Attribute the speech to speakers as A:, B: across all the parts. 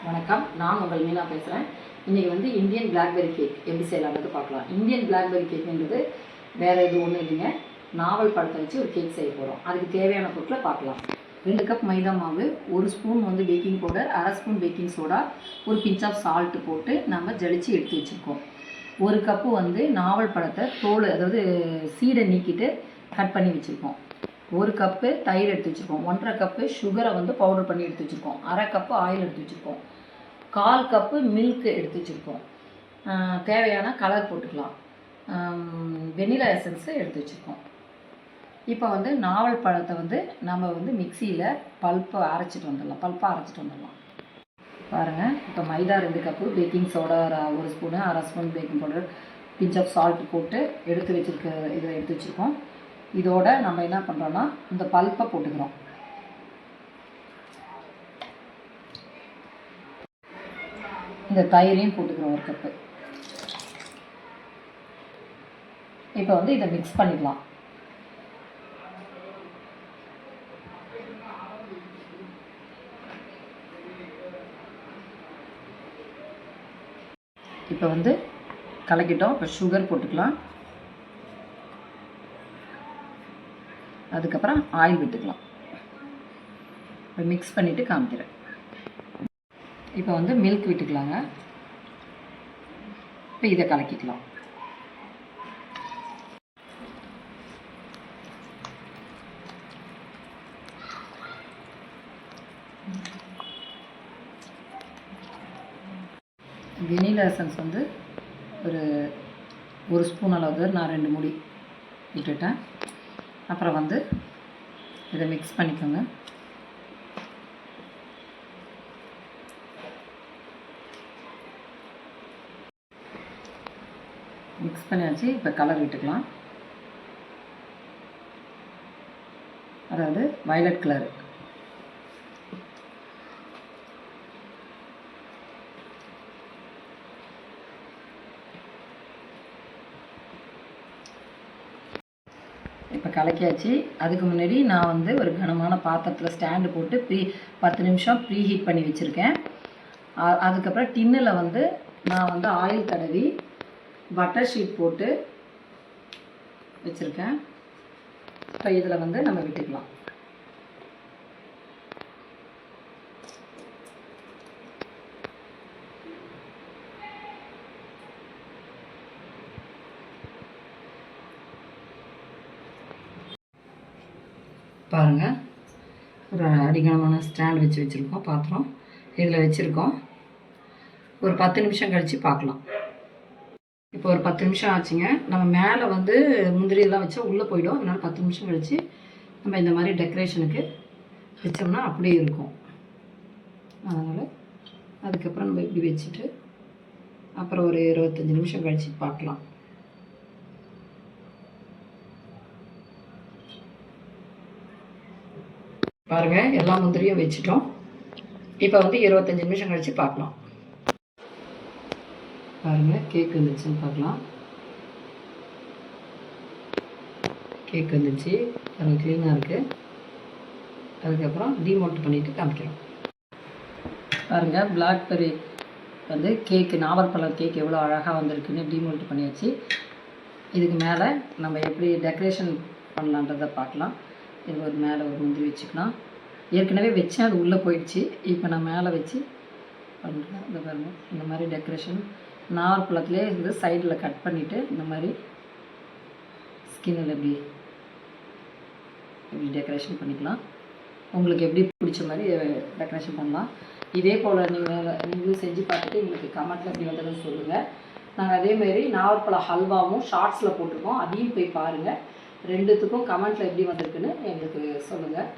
A: வணக்கம், நான் உங்கள் மீனா பேசுகிறேன். இன்றைக்கி வந்து இந்தியன் பிளாக்பெர்ரி கேக் எப்படி செய்யலாம்ன்றது பார்க்கலாம். இந்தியன் பிளாக்பெர்ரி கேக்குன்றது வேறு எதுவும் ஒன்றும் இல்லைங்க. நாவல் பழத்தை வச்சு ஒரு கேக் செய்ய போகிறோம். அதுக்கு தேவையான பொருட்களை பார்க்கலாம். 2 கப் மைதா மாவு, 1 ஸ்பூன் வந்து baking powder, 1/2 spoon baking soda, ஒரு பிஞ்ச் ஆஃப் சால்ட்டு போட்டு நம்ம ஜலிச்சு எடுத்து வச்சுருக்கோம். 1 கப்பு வந்து நாவல் பழத்தை தோல், அதாவது சீடை நீக்கிட்டு கட் பண்ணி வச்சுருக்கோம். 1 கப்பு தயிர் எடுத்து வச்சுருக்கோம். 1.5 கப்பு சுகரை வந்து பவுடர் பண்ணி எடுத்து வச்சுருக்கோம். 1/2 கப்பு ஆயில் எடுத்து வச்சுருக்கோம். 1/4 கப்பு மில்க் எடுத்து வச்சுருக்கோம். தேவையான கலர் போட்டுக்கலாம். வெனிலா எசன்ஸு எடுத்து வச்சுருக்கோம். இப்போ வந்து நாவல் பழத்தை வந்து நம்ம வந்து மிக்சியில் பல்ப்பாக அரைச்சிட்டு வந்துடலாம். பாருங்கள், இப்போ maida 2 cup, baking soda 1 spoon, 1/2 spoon baking powder, pinch of salt போட்டு எடுத்து வச்சுருக்கோம். இதோட நம்ம என்ன பண்ணுறோன்னா இந்த பல்ப்பை போட்டுக்கிறோம். இந்த தயிரையும் போட்டுக்கிறோம் 1 கப்பு. இப்போ வந்து இதை மிக்ஸ் பண்ணிக்கலாம். இப்போ வந்து கலக்கிட்டோம். இப்போ சுகர் போட்டுக்கலாம். அதுக்கப்புறம் ஆயில் விட்டுக்கலாம். இப்போ மிக்ஸ் பண்ணிவிட்டு காமிக்கிறேன். இப்போ வந்து மில்க் விட்டுக்கலாங்க. இப்போ இதை கலக்கிக்கலாம். வெனிலா எசன்ஸ் வந்து ஒரு ஸ்பூன் அளவு, நான் 2 மூடி விட்டுட்டேன். அப்புறம் வந்து இதை மிக்ஸ் பண்ணிக்கோங்க. மிக்ஸ் பண்ணியாச்சு. இப்போ கலர் விட்டுக்கலாம். அதாவது வயலட் கலர். இப்போ கலக்கியாச்சு. அதுக்கு முன்னாடி நான் வந்து ஒரு கனமான பாத்திரத்தில் ஸ்டாண்டு போட்டு 10 நிமிஷம் ப்ரீ ஹீட் பண்ணி வச்சுருக்கேன். அதுக்கப்புறம் டின்னில் வந்து நான் வந்து ஆயில் தடவி பட்டர் ஷீட் போட்டு வச்சுருக்கேன். இப்போ இதில் வந்து நம்ம விட்டுக்கலாம். பாருங்கள், ஒரு அடிகனமான ஸ்டாண்ட் வச்சுருக்கோம். பாத்திரம் இதில் வச்சுருக்கோம். ஒரு 10 நிமிஷம் கழித்து பார்க்கலாம். இப்போ ஒரு 10 நிமிஷம் ஆச்சுங்க. நம்ம மேலே வந்து முந்திரியெல்லாம் வச்சா உள்ளே போயிடும். அதனால் 10 நிமிஷம் கழித்து நம்ம இந்த மாதிரி டெக்கரேஷனுக்கு வச்சோம்னா அப்படியே இருக்கும். அதனால் அதுக்கப்புறம் நம்ம இப்படி வச்சுட்டு அப்புறம் ஒரு 25 நிமிஷம் கழித்து பார்க்கலாம். பாருங்கள், எல்லா முந்திரியும் வச்சுட்டோம். இப்போ வந்து 25 நிமிஷம் கழித்து பார்க்கலாம். பாருங்கள், கேக் வந்துச்சுன்னு பார்க்கலாம். கேக் வந்துச்சு. அது க்ளீனாக இருக்குது. அதுக்கப்புறம் டீமோல்ட் பண்ணிவிட்டு காமிக்கிறோம். பாருங்கள், பிளாக்பெர்ரி வந்து கேக்கு, நாவற்பழம் கேக் எவ்வளோ அழகாக வந்திருக்குன்னு டீமோல்ட் பண்ணியாச்சு. இதுக்கு மேலே நம்ம எப்படி டெக்கரேஷன் பண்ணலான்றதை பார்க்கலாம். இது ஒரு மேலே ஒரு முந்திரி வச்சுக்கலாம். ஏற்கனவே வச்சேன், அது உள்ளே போயிடுச்சு. இப்போ நான் மேலே வச்சு பண்ணுறேன். இந்த பாருங்கள், இந்த மாதிரி டெக்கரேஷன் நாவற்பழத்துலேயே இருந்து சைடில் கட் பண்ணிவிட்டு இந்த மாதிரி ஸ்கின்னில் இப்படி டெக்கரேஷன் பண்ணிக்கலாம். உங்களுக்கு எப்படி பிடிச்ச மாதிரி டெக்கரேஷன் பண்ணலாம். இதே போல் நீங்களும் செஞ்சு பார்த்துட்டு எங்களுக்கு கமெண்ட்டில் எப்படி வந்ததுன்னு சொல்லுங்கள். நாங்கள் அதேமாரி நாவற்பழம் ஹல்வாவும் ஷார்ட்ஸில் போட்டிருக்கோம். அதையும் போய் பாருங்கள். 2த்துக்கும் கமெண்ட்டில் எப்படி வந்திருக்குன்னு எங்களுக்கு சொல்லுங்கள்.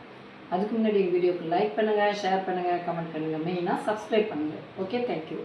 A: அதுக்கு முன்னாடி எங்கள் வீடியோக்கு லைக் பண்ணுங்கள், ஷேர் பண்ணுங்கள், கமெண்ட் பண்ணுங்கள். மெயினாக சப்ஸ்கிரைப் பண்ணுங்கள். Okay, thank you.